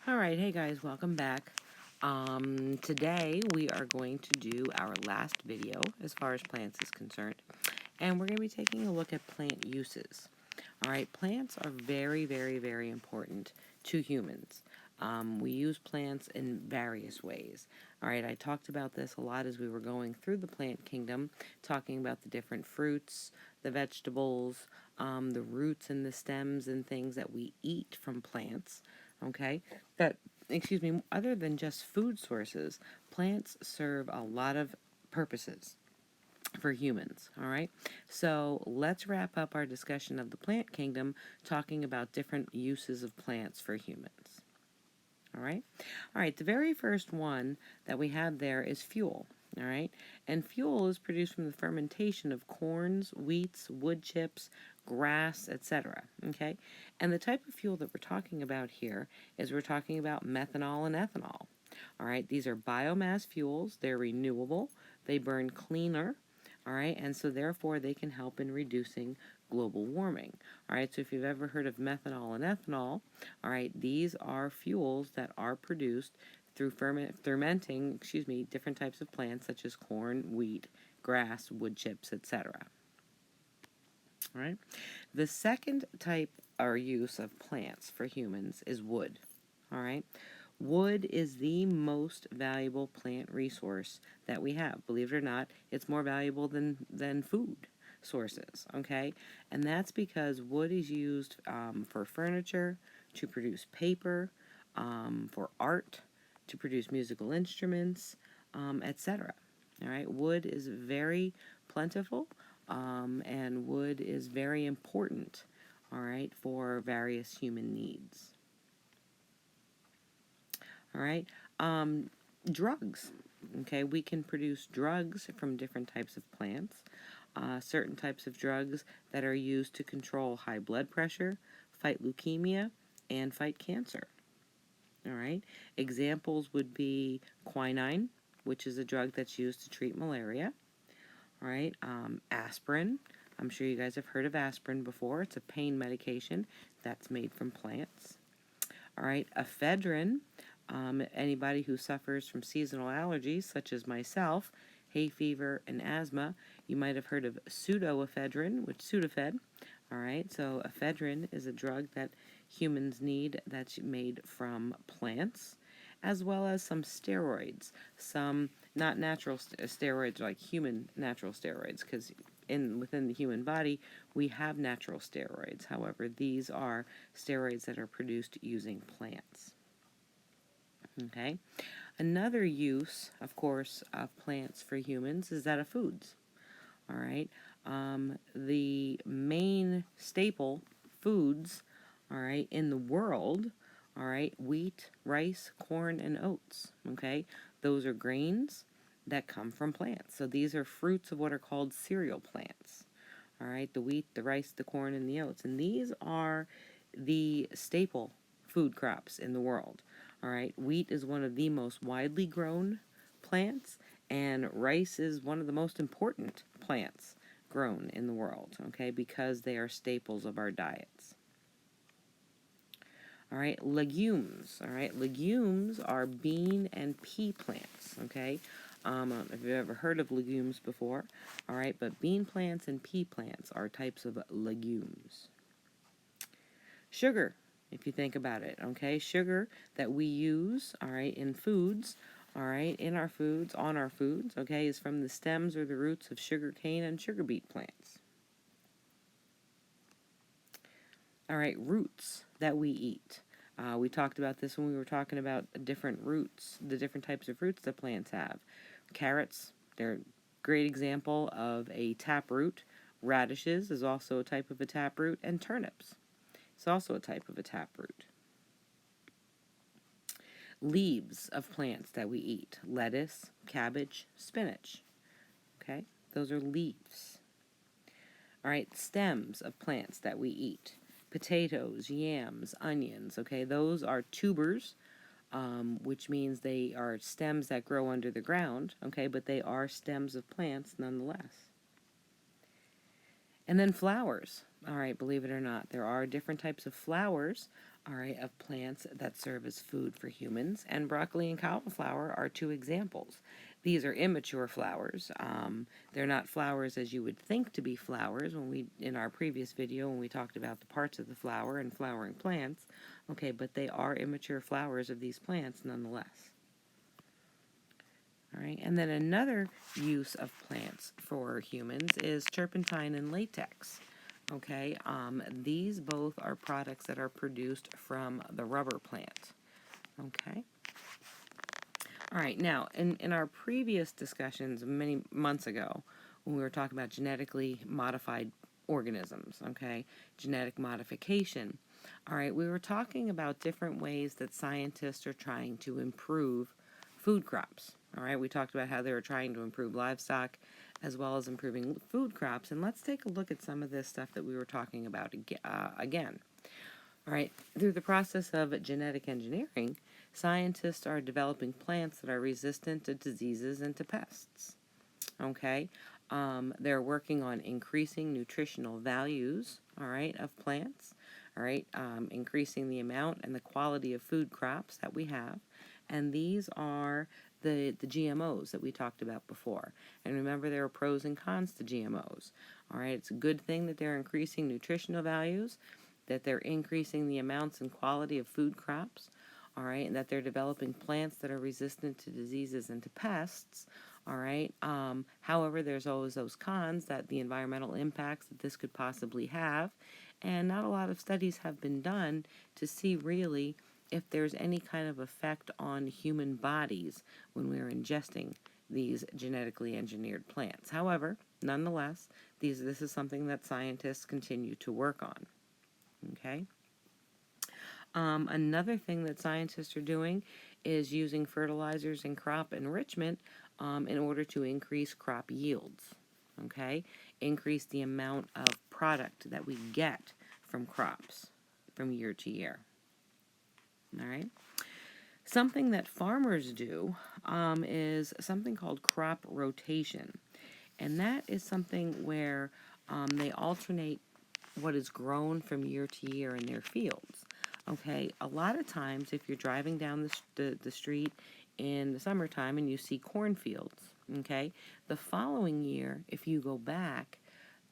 All right, hey guys, welcome back. Today we are going to do our last video as far as plants is concerned, and we're going to be taking a look at plant uses. All right, plants are very, very, very important to humans. We use plants in various ways. All right, I talked about this a lot as we were going through the plant kingdom, talking about the different fruits, the vegetables, the roots and the stems and things that we eat from plants. Okay, but excuse me, other than just food sources, plants serve a lot of purposes for humans. All right, so let's wrap up our discussion of the plant kingdom talking about different uses of plants for humans. All right, the very first one that we have there is fuel. All right, and fuel is produced from the fermentation of corns, wheats, wood chips, grass, etc. Okay, and the type of fuel that we're talking about here is we're talking about methanol and ethanol. All right, these are biomass fuels, they're renewable, they burn cleaner, all right, and so therefore they can help in reducing global warming. All right, so if you've ever heard of methanol and ethanol, all right, these are fuels that are produced through fermenting, different types of plants such as corn, wheat, grass, wood chips, etc. All right, the second type or use of plants for humans is wood. All right, wood is the most valuable plant resource that we have. Believe it or not, it's more valuable than food sources, okay? And that's because wood is used for furniture, to produce paper, for art, to produce musical instruments, etc. All right, wood is very plentiful, and wood is very important, all right, for various human needs. All right, drugs. Okay, we can produce drugs from different types of plants. Certain types of drugs that are used to control high blood pressure, fight leukemia, and fight cancer. All right, examples would be quinine, which is a drug that's used to treat malaria. All right, aspirin. I'm sure you guys have heard of aspirin before. It's a pain medication that's made from plants. All right, ephedrine. Anybody who suffers from seasonal allergies, such as myself, hay fever, and asthma, you might have heard of pseudoephedrine, which Sudafed. All right, so ephedrine is a drug that humans need that's made from plants, as well as some steroids. Some not natural steroids, like human natural steroids, because within the human body we have natural steroids. However, these are steroids that are produced using plants. Okay, another use, of course, of plants for humans is that of foods. All right, the main staple foods, all right, in the world, all right, wheat, rice, corn, and oats. Okay, those are grains that come from plants. So these are fruits of what are called cereal plants. All right, the wheat, the rice, the corn, and the oats. And these are the staple food crops in the world. All right, wheat is one of the most widely grown plants, and rice is one of the most important plants grown in the world, okay, because they are staples of our diets. All right, legumes. All right, legumes are bean and pea plants, okay? I don't know if you've ever heard of legumes before, all right, but bean plants and pea plants are types of legumes. Sugar, if you think about it, okay? Sugar that we use, all right, in foods, all right, in our foods, on our foods, okay, is from the stems or the roots of sugar cane and sugar beet plants. All right, roots that we eat. We talked about this when we were talking about different roots, the different types of roots that plants have. Carrots, they're a great example of a taproot. Radishes is also a type of a taproot, and turnips is also a type of a taproot. Leaves of plants that we eat. Lettuce, cabbage, spinach. Okay, those are leaves. All right, stems of plants that we eat. Potatoes, yams, onions. Okay, those are tubers, which means they are stems that grow under the ground. Okay, but they are stems of plants nonetheless. And then flowers. All right, believe it or not, there are different types of flowers all right, of plants that serve as food for humans, and broccoli and cauliflower are two examples. These are immature flowers. They're not flowers as you would think to be flowers in our previous video, when we talked about the parts of the flower and flowering plants. Okay, but they are immature flowers of these plants nonetheless. All right, and then another use of plants for humans is turpentine and latex. Okay, these both are products that are produced from the rubber plant. Okay. All right, now, in our previous discussions many months ago, when we were talking about genetically modified organisms, okay, genetic modification, all right, we were talking about different ways that scientists are trying to improve food crops. All right, we talked about how they were trying to improve livestock as well as improving food crops. And let's take a look at some of this stuff that we were talking about again. All right, through the process of genetic engineering, scientists are developing plants that are resistant to diseases and to pests. Okay, they're working on increasing nutritional values, all right, of plants, all right, increasing the amount and the quality of food crops that we have. And these are the GMOs that we talked about before. And remember, there are pros and cons to GMOs. All right, it's a good thing that they're increasing nutritional values, that they're increasing the amounts and quality of food crops, all right, and that they're developing plants that are resistant to diseases and to pests. All right. However, there's always those cons, that the environmental impacts that this could possibly have, and not a lot of studies have been done to see really if there's any kind of effect on human bodies when we're ingesting these genetically engineered plants. However, nonetheless, this is something that scientists continue to work on. Okay. Another thing that scientists are doing is using fertilizers and crop enrichment in order to increase crop yields. Okay, increase the amount of product that we get from crops from year to year. All right. Something that farmers do is something called crop rotation, and that is something where they alternate what is grown from year to year in their fields. Okay, a lot of times if you're driving down the street in the summertime and you see cornfields, okay, the following year, if you go back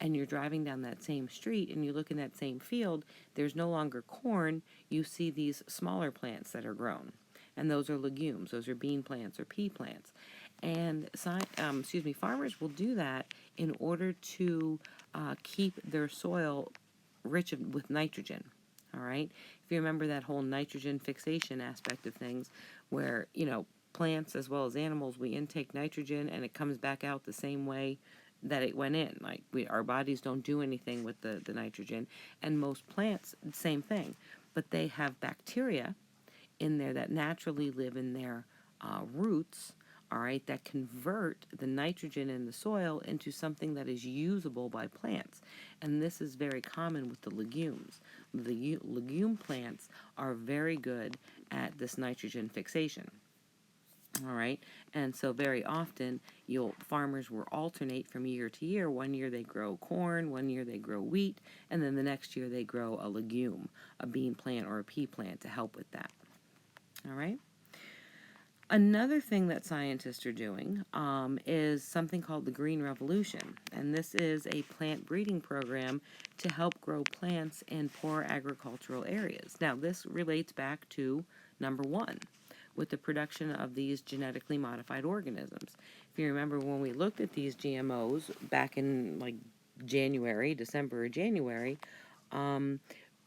and you're driving down that same street and you look in that same field, there's no longer corn, you see these smaller plants that are grown. And those are legumes, those are bean plants or pea plants. And farmers will do that in order to keep their soil rich with nitrogen. All right. If you remember that whole nitrogen fixation aspect of things, where, plants as well as animals, we intake nitrogen and it comes back out the same way that it went in. Like our bodies don't do anything with the nitrogen. And most plants, same thing. But they have bacteria in there that naturally live in their roots, all right, that convert the nitrogen in the soil into something that is usable by plants. And this is very common with the legumes. The legume plants are very good at this nitrogen fixation. All right, and so very often farmers will alternate from year to year. One year they grow corn, one year they grow wheat, and then the next year they grow a legume, a bean plant or a pea plant to help with that. All right. Another thing that scientists are doing is something called the Green Revolution, and this is a plant breeding program to help grow plants in poor agricultural areas. Now, this relates back to number one, with the production of these genetically modified organisms. If you remember, when we looked at these GMOs back in like December or January,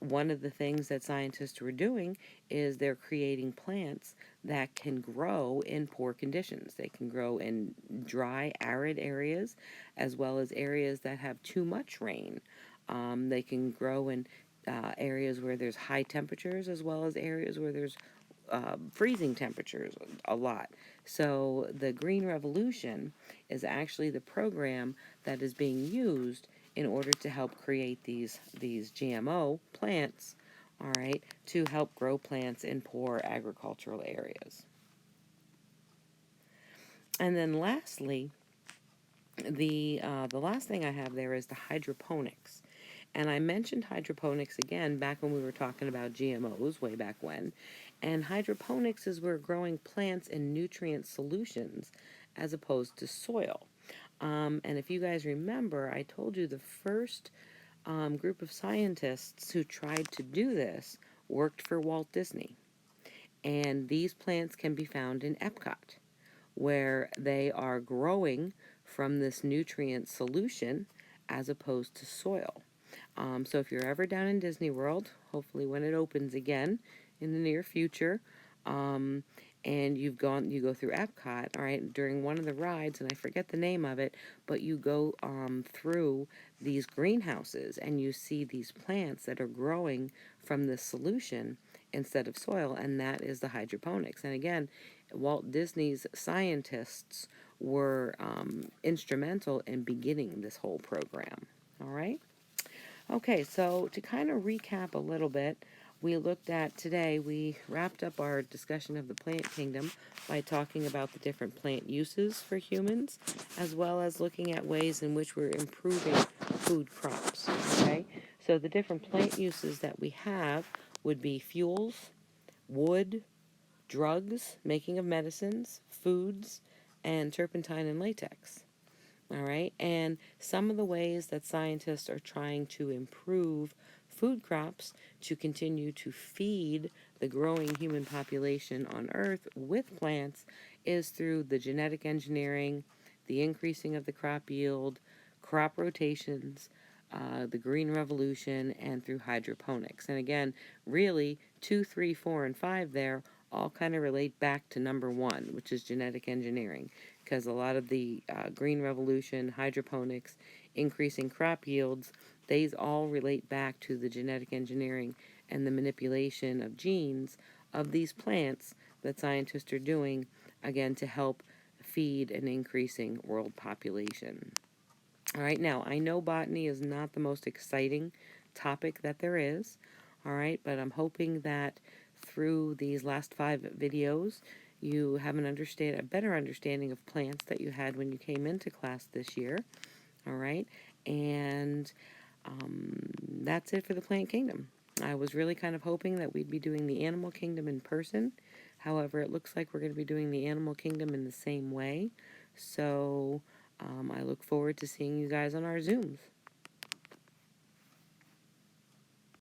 one of the things that scientists were doing is they're creating plants that can grow in poor conditions. They can grow in dry, arid areas, as well as areas that have too much rain. They can grow in areas where there's high temperatures, as well as areas where there's freezing temperatures a lot. So the Green Revolution is actually the program that is being used in order to help create these GMO plants, all right, to help grow plants in poor agricultural areas. And then lastly, the last thing I have there is the hydroponics. And I mentioned hydroponics again back when we were talking about GMOs way back when. And hydroponics is where growing plants in nutrient solutions as opposed to soil. And if you guys remember, I told you the first group of scientists who tried to do this worked for Walt Disney. And these plants can be found in Epcot, where they are growing from this nutrient solution as opposed to soil. So if you're ever down in Disney World, hopefully when it opens again in the near future, um, and you go through Epcot, all right, during one of the rides, and I forget the name of it, but you go through these greenhouses and you see these plants that are growing from this solution instead of soil, and that is the hydroponics. And again, Walt Disney's scientists were instrumental in beginning this whole program. All right. Okay, so to kind of recap a little bit, we wrapped up our discussion of the plant kingdom by talking about the different plant uses for humans, as well as looking at ways in which we're improving food crops. Okay, so the different plant uses that we have would be fuels, wood, drugs, making of medicines, foods, and turpentine and latex. All right, and some of the ways that scientists are trying to improve food crops to continue to feed the growing human population on Earth with plants is through the genetic engineering, the increasing of the crop yield, crop rotations, the green revolution, and through hydroponics. And again, really, 2, 3, 4, and 5 there all kind of relate back to number 1, which is genetic engineering, because a lot of the green revolution, hydroponics, increasing crop yields, these all relate back to the genetic engineering and the manipulation of genes of these plants that scientists are doing, again, to help feed an increasing world population. All right, now I know botany is not the most exciting topic that there is, all right, but I'm hoping that through these last 5 videos you have a better understanding of plants that you had when you came into class this year, all right, and that's it for the plant kingdom. I was really kind of hoping that we'd be doing the animal kingdom in person. However, it looks like we're going to be doing the animal kingdom in the same way. So I look forward to seeing you guys on our Zooms.